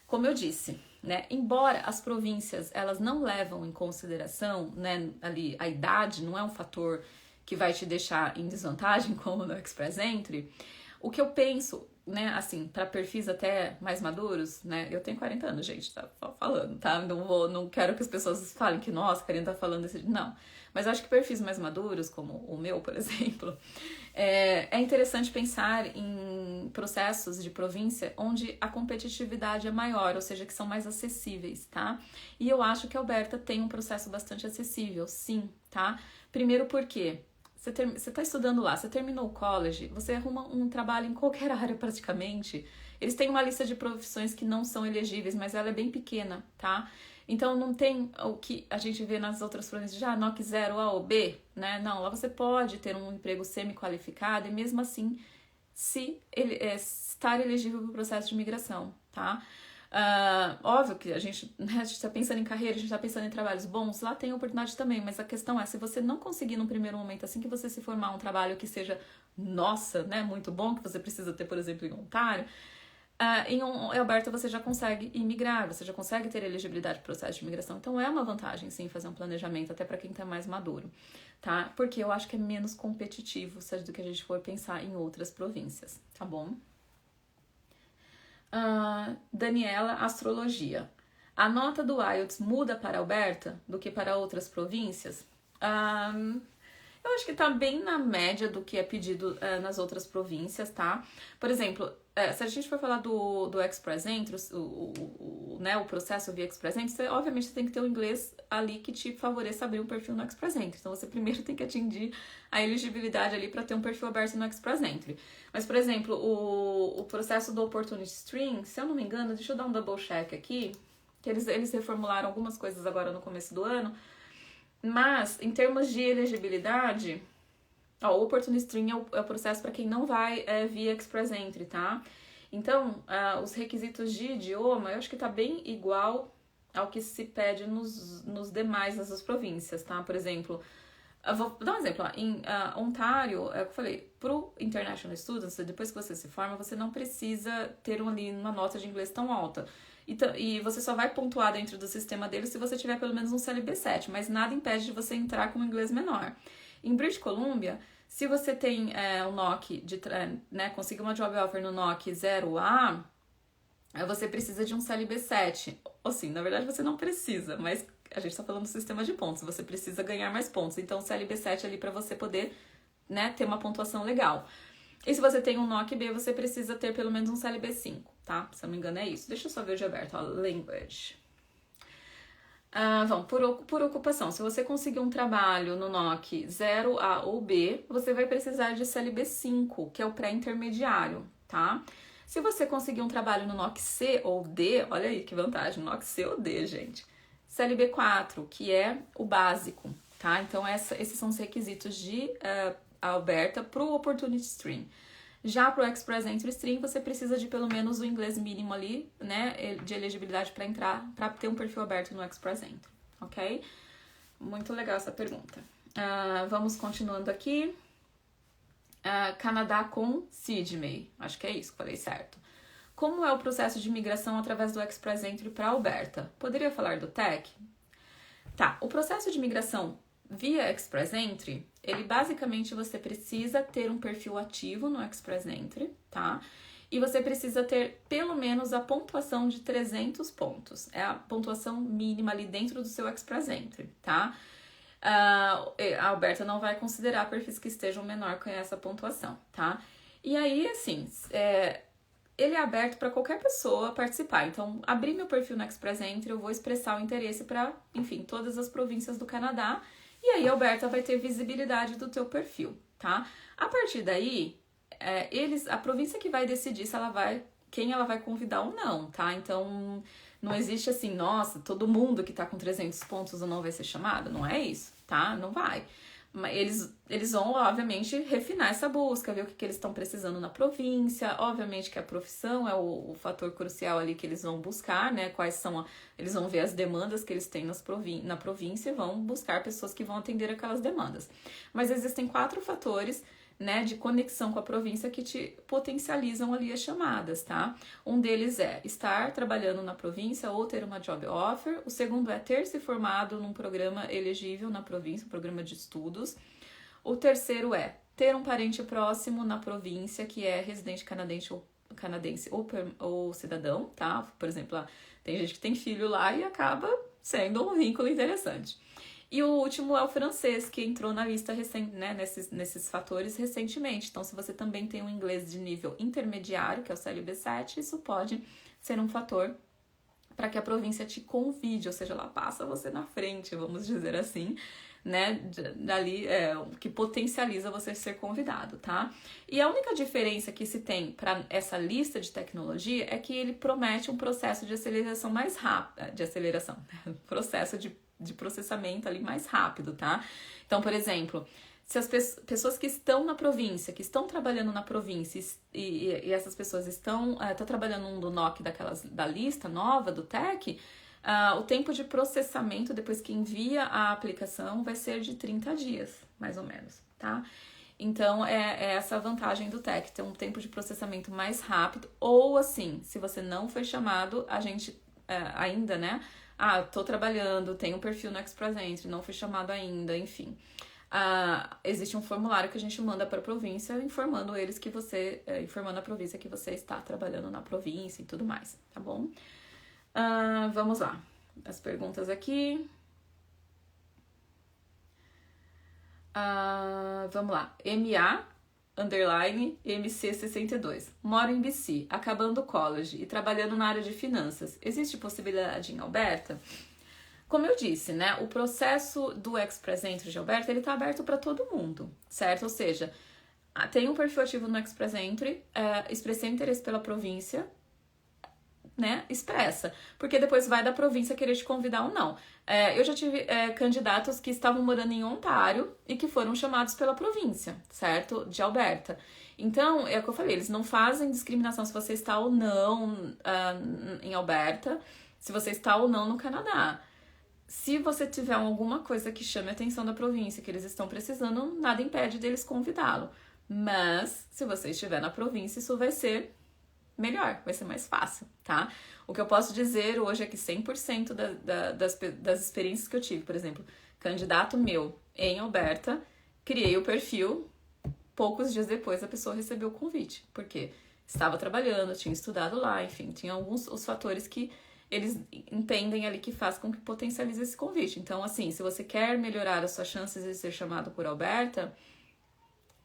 Como eu disse, né, embora as províncias, elas não levam em consideração, né, ali a idade não é um fator que vai te deixar em desvantagem, como no Express Entry, o que eu penso, né, assim, para perfis até mais maduros, né, eu tenho 40 anos, gente, tá falando, tá? Não quero que as pessoas falem que, nossa, Karine tá falando desse... Não, mas acho que perfis mais maduros, como o meu, por exemplo, é interessante pensar em processos de província onde a competitividade é maior, ou seja, que são mais acessíveis, tá? E eu acho que a Alberta tem um processo bastante acessível, sim, tá? Primeiro porque você está estudando lá, você terminou o college, você arruma um trabalho em qualquer área praticamente. Eles têm uma lista de profissões que não são elegíveis, mas ela é bem pequena, tá? Então não tem o que a gente vê nas outras províncias, já NOC 0 A ou B, né? Não, lá você pode ter um emprego semi-qualificado e mesmo assim estar elegível para o processo de imigração, tá? Óbvio que a gente está pensando em carreira, a gente está pensando em trabalhos bons, lá tem oportunidade também, mas a questão é, se você não conseguir num primeiro momento, assim que você se formar, um trabalho que seja, nossa, né, muito bom, que você precisa ter, por exemplo, em Ontário, em Alberta você já consegue imigrar, você já consegue ter elegibilidade para o processo de imigração, então é uma vantagem, sim, fazer um planejamento, até para quem está mais maduro, tá? Porque eu acho que é menos competitivo, seja do que a gente for pensar em outras províncias, tá bom? Daniela, astrologia. A nota do IELTS muda para Alberta do que para outras províncias? Eu acho que tá bem na média do que é pedido nas outras províncias, tá? Por exemplo, se a gente for falar do Express Entry, né, o processo via Express Entry, obviamente você tem que ter um inglês ali que te favoreça abrir um perfil no Express Entry. Então você primeiro tem que atingir a elegibilidade ali para ter um perfil aberto no Express Entry. Mas, por exemplo, o processo do Opportunity Stream, se eu não me engano, deixa eu dar um double check aqui, que eles reformularam algumas coisas agora no começo do ano, mas em termos de elegibilidade, o Opportunity Stream é o processo para quem não vai via Express Entry, tá? Então, os requisitos de idioma, eu acho que tá bem igual ao que se pede nos demais das províncias, tá? Por exemplo, eu vou dar um exemplo, em Ontário, eu falei, pro International Students, depois que você se forma, você não precisa ter uma nota de inglês tão alta. E você só vai pontuar dentro do sistema dele se você tiver pelo menos um CLB 7, mas nada impede de você entrar com um inglês menor. Em British Columbia, se você tem um NOC, né, conseguir uma job offer no NOC 0A, você precisa de um CLB 7. Ou sim, na verdade você não precisa, mas a gente está falando do sistema de pontos, você precisa ganhar mais pontos. Então o CLB 7 ali para você poder, né, ter uma pontuação legal. E se você tem um NOC B, você precisa ter pelo menos um CLB 5, tá? Se eu não me engano é isso. Deixa eu só ver o de aberto, ó, language. Vamos, por ocupação. Se você conseguir um trabalho no NOC 0A ou B, você vai precisar de CLB 5, que é o pré-intermediário, tá? Se você conseguir um trabalho no NOC C ou D, olha aí que vantagem, NOC C ou D, gente. CLB 4, que é o básico, tá? Então, esses são os requisitos de Alberta para o Opportunity Stream. Já para o Express Entry Stream, você precisa de pelo menos o inglês mínimo ali, né, de elegibilidade para entrar, para ter um perfil aberto no Express Entry, ok? Muito legal essa pergunta. Vamos continuando aqui. Canadá com Sydney, acho que é isso que falei certo. Como é o processo de migração através do Express Entry para Alberta? Poderia falar do TEC? Tá, o processo de migração via Express Entry, ele basicamente você precisa ter um perfil ativo no Express Entry, tá? E você precisa ter pelo menos a pontuação de 300 pontos. É a pontuação mínima ali dentro do seu Express Entry, tá? a Alberta não vai considerar perfis que estejam menor com essa pontuação, tá? E aí, assim, ele é aberto para qualquer pessoa participar. Então, abrir meu perfil no Express Entry, eu vou expressar o interesse para, enfim, todas as províncias do Canadá. E aí, a Alberta vai ter visibilidade do teu perfil, tá? A partir daí, a província que vai decidir se quem ela vai convidar ou não, tá? Então, não existe assim, nossa, todo mundo que tá com 300 pontos ou não vai ser chamado. Não é isso, tá? Não vai. Mas eles vão, obviamente, refinar essa busca, ver o que eles estão precisando na província. Obviamente que a profissão é o fator crucial ali que eles vão buscar, né? Eles vão ver as demandas que eles têm na província e vão buscar pessoas que vão atender aquelas demandas. Mas existem 4 fatores, né, de conexão com a província que te potencializam ali as chamadas, tá? Um deles é estar trabalhando na província ou ter uma job offer. O segundo é ter se formado num programa elegível na província, um programa de estudos. O terceiro é ter um parente próximo na província que é residente canadense ou cidadão, tá? Por exemplo, tem gente que tem filho lá e acaba sendo um vínculo interessante. E o último é o francês, que entrou na lista né, nesses fatores recentemente. Então, se você também tem um inglês de nível intermediário, que é o CLB7, isso pode ser um fator para que a província te convide, ou seja, ela passa você na frente, vamos dizer assim, né, dali, que potencializa você ser convidado, tá? E a única diferença que se tem para essa lista de tecnologia é que ele promete um processo de aceleração mais rápido, processo de processamento ali mais rápido, tá? Então, por exemplo, se as pessoas que estão na província, que estão trabalhando na província e essas pessoas estão trabalhando no NOC da lista nova do TEC, o tempo de processamento depois que envia a aplicação vai ser de 30 dias, mais ou menos, tá? Então, é essa a vantagem do TEC, ter um tempo de processamento mais rápido, ou assim, se você não foi chamado, a gente ainda, né? Tô trabalhando, tenho um perfil no Express Entry, não fui chamado ainda, enfim. Existe um formulário que a gente manda para a província informando a província que você está trabalhando na província e tudo mais, tá bom? Vamos lá. As perguntas aqui. Vamos lá. MA_MC62. Moro em BC, acabando o college e trabalhando na área de finanças. Existe possibilidade em Alberta? Como eu disse, né, o processo do Express Entry de Alberta, ele tá aberto para todo mundo, certo? Ou seja, tem um perfil ativo no Express Entry, expressei interesse pela província, né, expressa, porque depois vai da província querer te convidar ou não. Eu já tive candidatos que estavam morando em Ontário e que foram chamados pela província, certo? De Alberta. Então, é o que eu falei, eles não fazem discriminação se você está ou não em Alberta, se você está ou não no Canadá. Se você tiver alguma coisa que chame a atenção da província, que eles estão precisando, nada impede deles convidá-lo. Mas, se você estiver na província, isso vai ser melhor, vai ser mais fácil, tá? O que eu posso dizer hoje é que 100% das experiências que eu tive, por exemplo, candidato meu em Alberta, criei o perfil, poucos dias depois a pessoa recebeu o convite, porque estava trabalhando, tinha estudado lá, enfim, tinha alguns os fatores que eles entendem ali que faz com que potencialize esse convite. Então, assim, se você quer melhorar as suas chances de ser chamado por Alberta,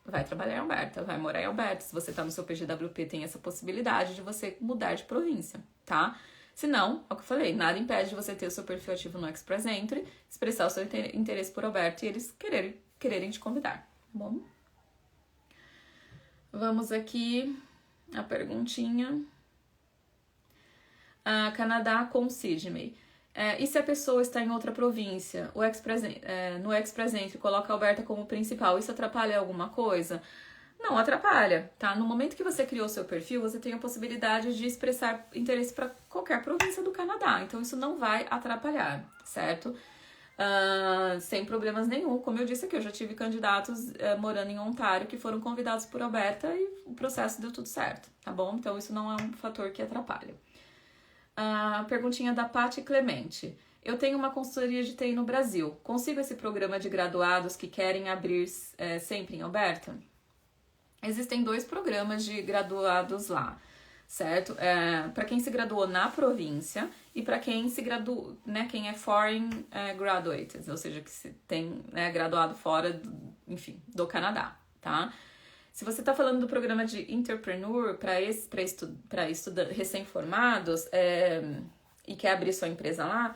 vai trabalhar em Alberta, vai morar em Alberta. Se você tá no seu PGWP, tem essa possibilidade de você mudar de província, tá? Se não, é o que eu falei, nada impede de você ter o seu perfil ativo no Express Entry, expressar o seu interesse por Alberta e eles quererem te convidar, tá bom? Vamos aqui, a perguntinha. Canadá com Sydney. E se a pessoa está em outra província, no Express Entry coloca a Alberta como principal, isso atrapalha alguma coisa? Não atrapalha, tá? No momento que você criou seu perfil, você tem a possibilidade de expressar interesse para qualquer província do Canadá, então isso não vai atrapalhar, certo? Sem problemas nenhum. Como eu disse aqui, eu já tive candidatos morando em Ontário que foram convidados por Alberta e o processo deu tudo certo, tá bom? Então isso não é um fator que atrapalha. Perguntinha da Paty Clemente. Eu tenho uma consultoria de TI no Brasil. Consigo esse programa de graduados que querem abrir sempre em Alberta? Existem 2 programas de graduados lá. certo? Para quem se graduou na província e para quem se graduou, né, quem é foreign graduated, ou seja, que se tem, né, graduado fora, enfim, do Canadá, tá? Se você está falando do programa de Entrepreneur para estudantes recém-formados e quer abrir sua empresa lá,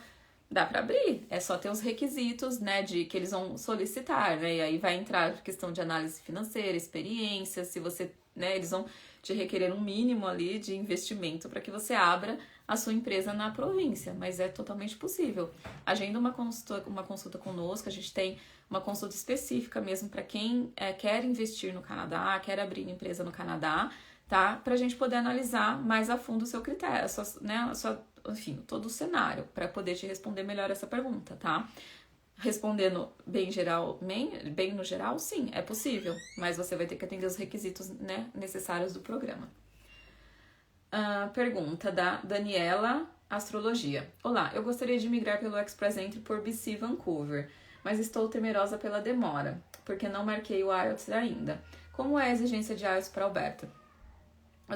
dá para abrir. É só ter os requisitos, né, de que eles vão solicitar, né? E aí vai entrar a questão de análise financeira, experiência, se você, né, eles vão te requerer um mínimo ali de investimento para que você abra a sua empresa na província, mas é totalmente possível. Agenda uma consulta conosco, a gente tem uma consulta específica mesmo para quem quer investir no Canadá, quer abrir uma empresa no Canadá, tá? Pra gente poder analisar mais a fundo o seu critério, enfim, todo o cenário, para poder te responder melhor essa pergunta, tá? Respondendo bem no geral, sim, é possível, mas você vai ter que atender os requisitos, né, necessários do programa. Pergunta da Daniela Astrologia. Olá, eu gostaria de migrar pelo Express Entry por BC Vancouver, mas estou temerosa pela demora, porque não marquei o IELTS ainda. Como é a exigência de IELTS para Alberta?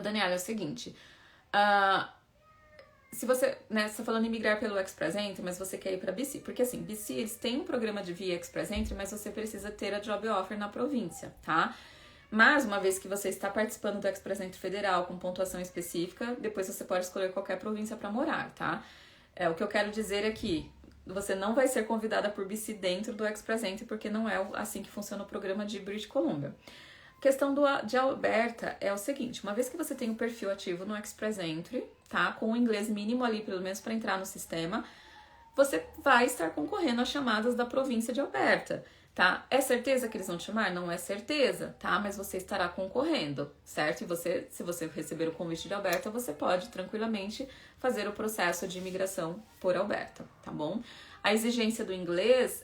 Daniela, é o seguinte, se você, né, você tá falando em migrar pelo Express Entry, mas você quer ir para BC, porque assim, BC, eles têm um programa de via Express Entry, mas você precisa ter a job offer na província, tá? Mas, uma vez que você está participando do Express Entry federal com pontuação específica, depois você pode escolher qualquer província para morar, tá? O que eu quero dizer é que você não vai ser convidada por BC dentro do Express Entry, porque não é assim que funciona o programa de British Columbia. A questão de Alberta é o seguinte, uma vez que você tem um perfil ativo no Express Entry, tá? Com o inglês mínimo ali, pelo menos para entrar no sistema, você vai estar concorrendo às chamadas da província de Alberta, tá? É certeza que eles vão te chamar? Não é certeza, tá? Mas você estará concorrendo, certo? E se você receber o convite de Alberta, você pode tranquilamente fazer o processo de imigração por Alberta, tá bom? A exigência do inglês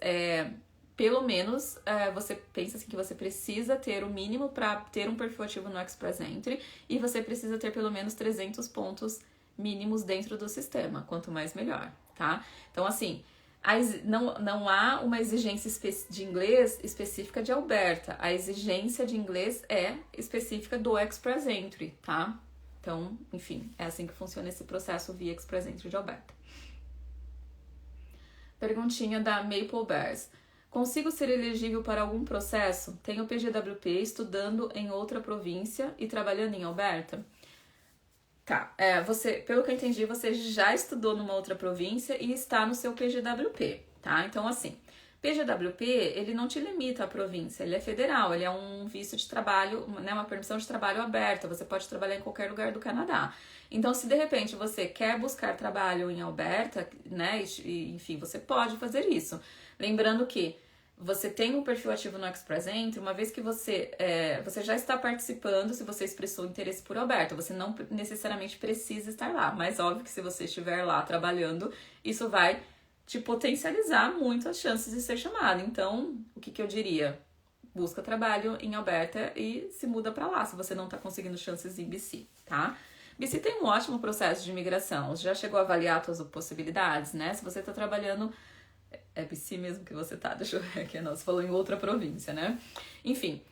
pelo menos, você pensa assim, que você precisa ter o mínimo para ter um perfil ativo no Express Entry e você precisa ter pelo menos 300 pontos mínimos dentro do sistema, quanto mais melhor, tá? Então, assim, não há uma exigência de inglês específica de Alberta, a exigência de inglês é específica do Express Entry, tá? Então, enfim, é assim que funciona esse processo via Express Entry de Alberta. Perguntinha da Maple Bears. Consigo ser elegível para algum processo? Tenho PGWP estudando em outra província e trabalhando em Alberta? Tá, pelo que eu entendi, você já estudou numa outra província e está no seu PGWP, tá? Então, assim, PGWP, ele não te limita à província, ele é federal, ele é um visto de trabalho, né, uma permissão de trabalho aberta, você pode trabalhar em qualquer lugar do Canadá. Então, se de repente você quer buscar trabalho em Alberta, né, enfim, você pode fazer isso. Lembrando que você tem um perfil ativo no Express Entry, uma vez que você já está participando, se você expressou interesse por Alberta, você não necessariamente precisa estar lá, mas óbvio que se você estiver lá trabalhando, isso vai te potencializar muito as chances de ser chamado. Então, o que eu diria? Busca trabalho em Alberta e se muda para lá, se você não está conseguindo chances em BC, tá? BC tem um ótimo processo de imigração, já chegou a avaliar as suas possibilidades, né? Se você está trabalhando... É BC mesmo que você tá, deixa eu ver aqui, não, você falou em outra província, né? Enfim,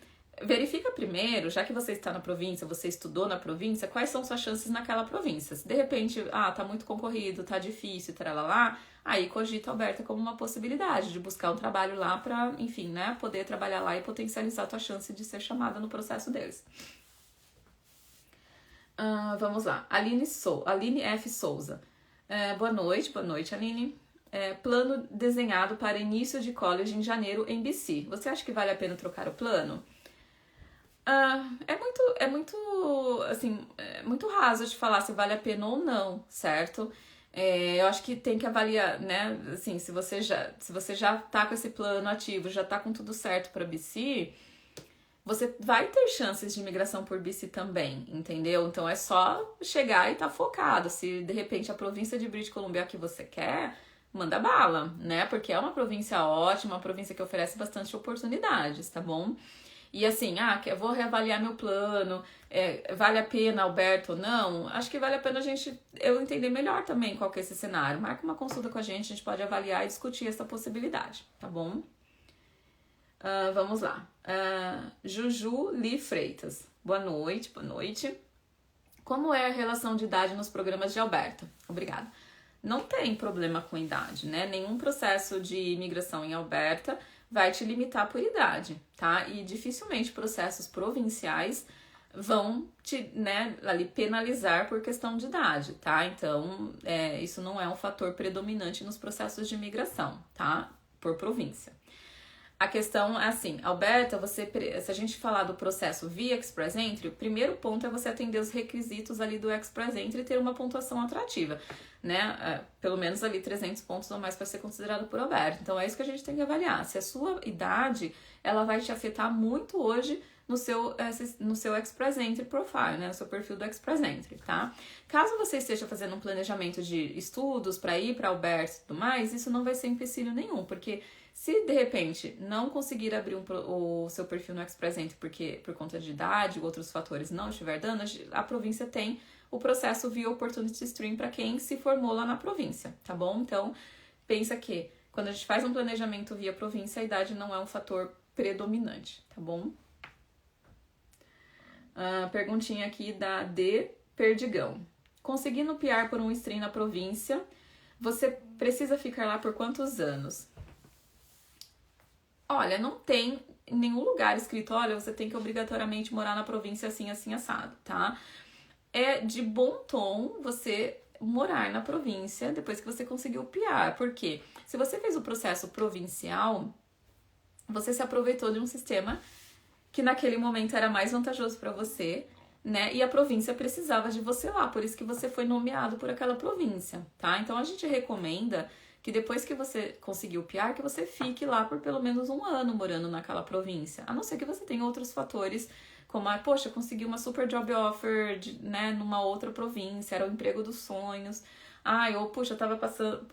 verifica primeiro, já que você está na província, você estudou na província, quais são suas chances naquela província. Se de repente, tá muito concorrido, tá difícil, lá, aí cogita Alberta como uma possibilidade de buscar um trabalho lá pra, enfim, né, poder trabalhar lá e potencializar a tua chance de ser chamada no processo deles. Vamos lá, Aline F. Souza. Boa noite, Aline. Plano desenhado para início de college em janeiro em BC. Você acha que vale a pena trocar o plano? É muito raso de falar se vale a pena ou não, certo? Eu acho que tem que avaliar, né? Assim, se você já tá com esse plano ativo, já tá com tudo certo para BC, você vai ter chances de imigração por BC também, entendeu? Então é só chegar e tá focado. Se de repente a província de British Columbia é a que você quer, manda bala, né? Porque é uma província ótima, uma província que oferece bastante oportunidades, tá bom? E assim, eu vou reavaliar meu plano, vale a pena Alberta ou não? Acho que vale a pena eu entender melhor também qual que é esse cenário. Marca uma consulta com a gente pode avaliar e discutir essa possibilidade, tá bom? Vamos lá. Juju Li Freitas. Boa noite. Como é a relação de idade nos programas de Alberta? Obrigada. Não tem problema com idade, né? Nenhum processo de imigração em Alberta vai te limitar por idade, tá? E dificilmente processos provinciais vão te, né, ali penalizar por questão de idade, tá? Então, isso não é um fator predominante nos processos de imigração, tá? Por província. A questão é assim, Alberta, se a gente falar do processo via Express Entry, o primeiro ponto é você atender os requisitos ali do Express Entry e ter uma pontuação atrativa, né? Pelo menos ali 300 pontos ou mais para ser considerado por Alberta. Então é isso que a gente tem que avaliar. Se a sua idade, ela vai te afetar muito hoje no seu Express Entry profile, né? No seu perfil do Express Entry, tá? Caso você esteja fazendo um planejamento de estudos para ir para Alberta e tudo mais, isso não vai ser empecilho nenhum, porque se de repente não conseguir abrir o seu perfil no Express Entry porque por conta de idade ou outros fatores não estiver dando, a província tem o processo via Opportunity Stream para quem se formou lá na província, tá bom? Então, pensa que quando a gente faz um planejamento via província, a idade não é um fator predominante, tá bom? Perguntinha aqui da D. Perdigão. Conseguindo PR por um stream na província, você precisa ficar lá por quantos anos? Olha, não tem em nenhum lugar escrito, olha, você tem que obrigatoriamente morar na província assim, assim, assado, tá? É de bom tom você morar na província depois que você conseguiu o PR, porque se você fez o processo provincial, você se aproveitou de um sistema que naquele momento era mais vantajoso para você, né? E a província precisava de você lá, por isso que você foi nomeado por aquela província, tá? Então a gente recomenda que depois que você conseguiu o PR, que você fique lá por pelo menos 1 ano morando naquela província. A não ser que você tenha outros fatores, como, poxa, consegui uma super job offer, né, numa outra província, era o emprego dos sonhos. Ou, puxa, eu tava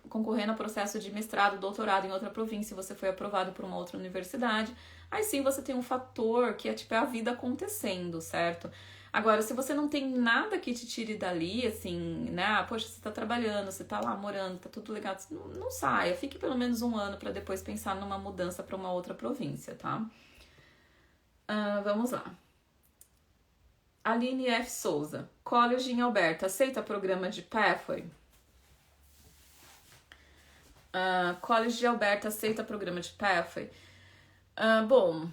concorrendo a processo de mestrado, doutorado em outra província, e você foi aprovado por uma outra universidade. Aí sim você tem um fator que é tipo a vida acontecendo, certo? Agora, se você não tem nada que te tire dali, assim, né? Poxa, você tá trabalhando, você tá lá morando, tá tudo legal, não saia. Fique pelo menos 1 ano para depois pensar numa mudança para uma outra província, tá? Vamos lá. Aline F. Souza. College em Alberta, aceita programa de Pathway? College de Alberta aceita programa de Pathway? Bom...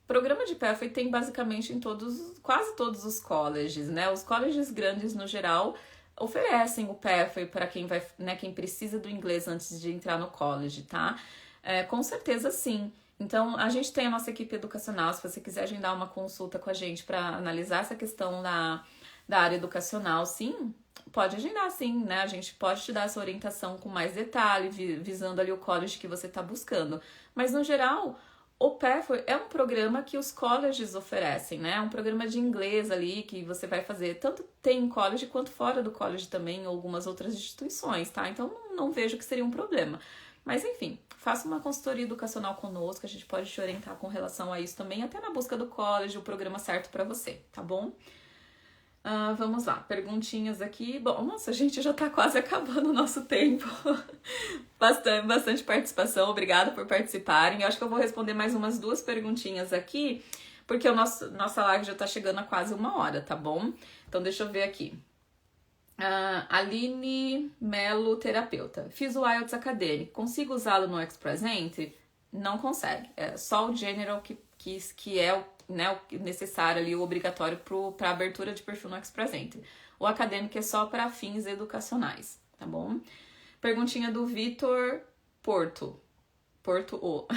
Programa de Pathway tem basicamente em quase todos os colleges, né? Os colleges grandes, no geral, oferecem o Pathway para quem vai, né, quem precisa do inglês antes de entrar no college, tá? Com certeza sim. Então, a gente tem a nossa equipe educacional, se você quiser agendar uma consulta com a gente para analisar essa questão da área educacional, sim, pode agendar sim, né? A gente pode te dar essa orientação com mais detalhe, visando ali o college que você está buscando. Mas, no geral... O Pathway é um programa que os colleges oferecem, né? É um programa de inglês ali que você vai fazer, tanto tem em college quanto fora do college também, em algumas outras instituições, tá? Então, não vejo que seria um problema. Mas, enfim, faça uma consultoria educacional conosco, a gente pode te orientar com relação a isso também, até na busca do college, o programa certo para você, tá bom? Vamos lá, perguntinhas aqui. Bom, nossa, a gente já tá quase acabando o nosso tempo. Bastante participação, obrigada por participarem. Eu acho que eu vou responder mais umas 2 perguntinhas aqui, porque nossa live já tá chegando a quase 1 hora, tá bom? Então deixa eu ver aqui. Aline Melo, terapeuta. Fiz o IELTS acadêmico, consigo usá-lo no Express Entry? Não consegue, é só o General que é o necessário ali, o obrigatório para abertura de perfil no Express Entry. O acadêmico é só para fins educacionais, tá bom? Perguntinha do Vitor Porto O.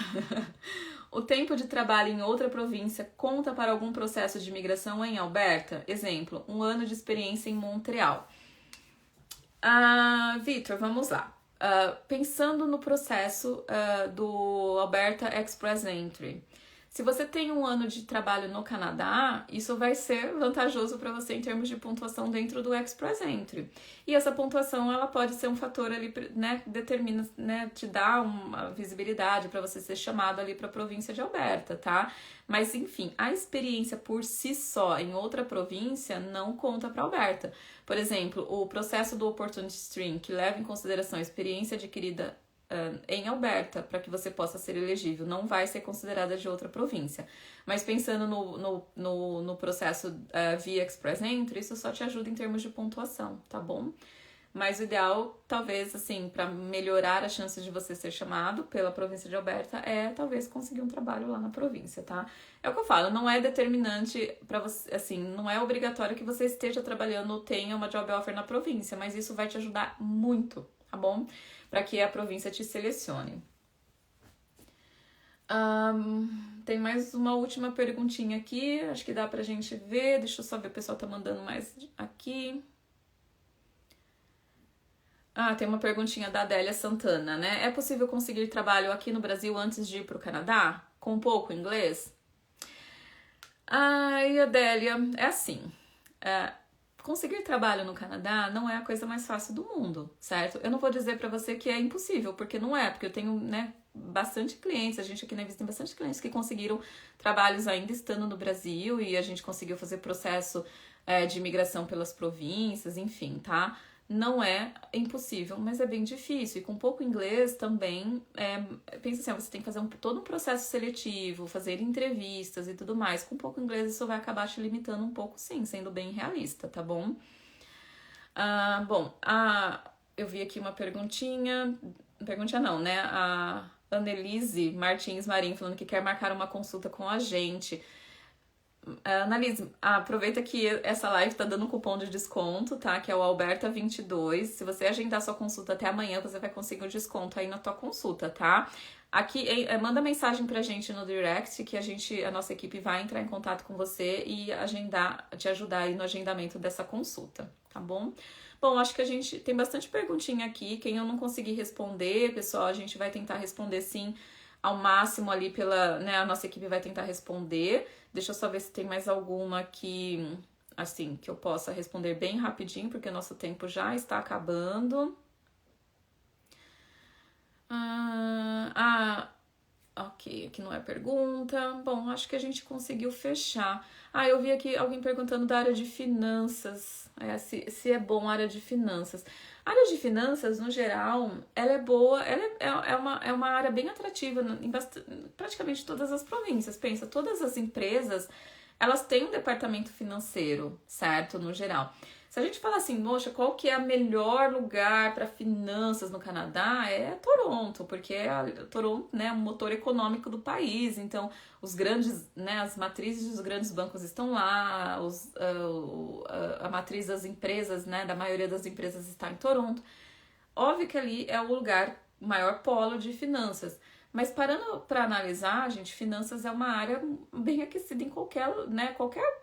O tempo de trabalho em outra província conta para algum processo de imigração em Alberta? Exemplo, 1 ano de experiência em Montreal. Vitor, vamos lá. Pensando no processo do Alberta Express Entry, se você tem 1 ano de trabalho no Canadá, isso vai ser vantajoso para você em termos de pontuação dentro do Express Entry. E essa pontuação, ela pode ser um fator ali, né, determina, né, te dá uma visibilidade para você ser chamado ali para a província de Alberta, tá? Mas, enfim, a experiência por si só em outra província não conta para Alberta. Por exemplo, o processo do Opportunity Stream, que leva em consideração a experiência adquirida em Alberta, para que você possa ser elegível. Não vai ser considerada de outra província. Mas pensando no processo via Express Entry, isso só te ajuda em termos de pontuação, tá bom? Mas o ideal, talvez, assim, para melhorar a chance de você ser chamado pela província de Alberta é, talvez, conseguir um trabalho lá na província, tá? É o que eu falo, não é determinante para você, assim, não é obrigatório que você esteja trabalhando ou tenha uma job offer na província, mas isso vai te ajudar muito, tá bom? Para que a província te selecione. Tem mais uma última perguntinha aqui, acho que dá pra gente ver, deixa eu só ver, o pessoal tá mandando mais aqui. Tem uma perguntinha da Adélia Santana, né? É possível conseguir trabalho aqui no Brasil antes de ir pro Canadá? Com pouco inglês? Ai, Adélia, é assim. Conseguir trabalho no Canadá não é a coisa mais fácil do mundo, certo? Eu não vou dizer pra você que é impossível, porque não é, porque eu tenho, né, bastante clientes, a gente aqui na Vista tem bastante clientes que conseguiram trabalhos ainda estando no Brasil e a gente conseguiu fazer processo de imigração pelas províncias, enfim, tá? Não é impossível, mas é bem difícil. E com pouco inglês também, pensa assim, você tem que fazer todo um processo seletivo, fazer entrevistas e tudo mais. Com pouco inglês isso vai acabar te limitando um pouco, sim, sendo bem realista, tá bom? Eu vi aqui uma perguntinha não, né? A Annelise Martins Marim falando que quer marcar uma consulta com a gente. Annalise, aproveita que essa live tá dando um cupom de desconto, tá? Que é o Alberta22. Se você agendar sua consulta até amanhã, você vai conseguir um desconto aí na tua consulta, tá? Aqui, manda mensagem pra gente no direct que a nossa equipe vai entrar em contato com você e te ajudar aí no agendamento dessa consulta, tá bom? Bom, acho que a gente tem bastante perguntinha aqui. Quem eu não conseguir responder, pessoal, a gente vai tentar responder sim ao máximo ali a nossa equipe vai tentar responder. Deixa eu só ver se tem mais alguma que, assim, que eu possa responder bem rapidinho, porque o nosso tempo já está acabando. Ok, aqui não é pergunta. Bom, acho que a gente conseguiu fechar. Eu vi aqui alguém perguntando da área de finanças, se é bom a área de finanças. A área de finanças, no geral, ela é boa, ela é uma área bem atrativa em praticamente todas as províncias. Pensa, todas as empresas, elas têm um departamento financeiro, certo? No geral. Se a gente fala assim, poxa, qual que é o melhor lugar para finanças no Canadá? É Toronto, porque Toronto, né, é o motor econômico do país. Então, os grandes, né, as matrizes dos grandes bancos estão lá, a matriz das empresas, né, da maioria das empresas está em Toronto. Óbvio que ali é o lugar, o maior polo de finanças. Mas parando para analisar, gente, finanças é uma área bem aquecida em qualquer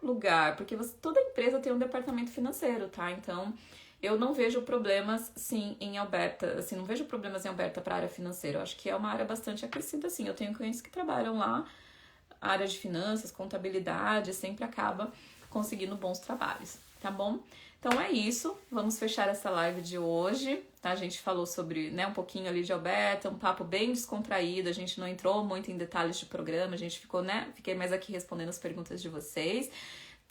lugar, porque toda empresa tem um departamento financeiro, tá? Então, eu não vejo problemas, sim, em Alberta, assim, não vejo problemas em Alberta para a área financeira. Eu acho que é uma área bastante aquecida, sim. Eu tenho clientes que trabalham lá, área de finanças, contabilidade, sempre acaba conseguindo bons trabalhos, tá bom? Então é isso, vamos fechar essa live de hoje, tá? A gente falou sobre, né, um pouquinho ali de Alberta, um papo bem descontraído, a gente não entrou muito em detalhes de programa, a gente ficou, né, fiquei mais aqui respondendo as perguntas de vocês.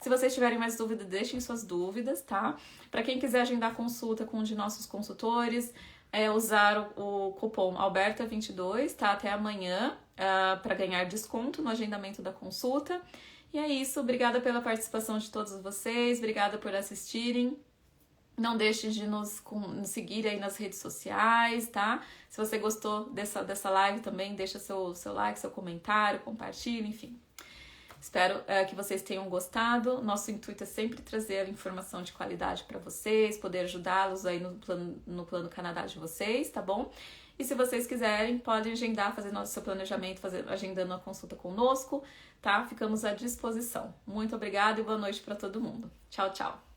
Se vocês tiverem mais dúvidas, deixem suas dúvidas, tá? Para quem quiser agendar consulta com um de nossos consultores, usar o cupom Alberta22, tá? Até amanhã, para ganhar desconto no agendamento da consulta. E é isso, obrigada pela participação de todos vocês, obrigada por assistirem. Não deixe de nos seguir aí nas redes sociais, tá? Se você gostou dessa live também, deixa seu like, seu comentário, compartilhe, enfim. Espero que vocês tenham gostado. Nosso intuito é sempre trazer informação de qualidade para vocês, poder ajudá-los aí no plano Canadá de vocês, tá bom? E se vocês quiserem, podem agendar, fazer seu planejamento, agendando uma consulta conosco, tá? Ficamos à disposição. Muito obrigada e boa noite para todo mundo. Tchau, tchau!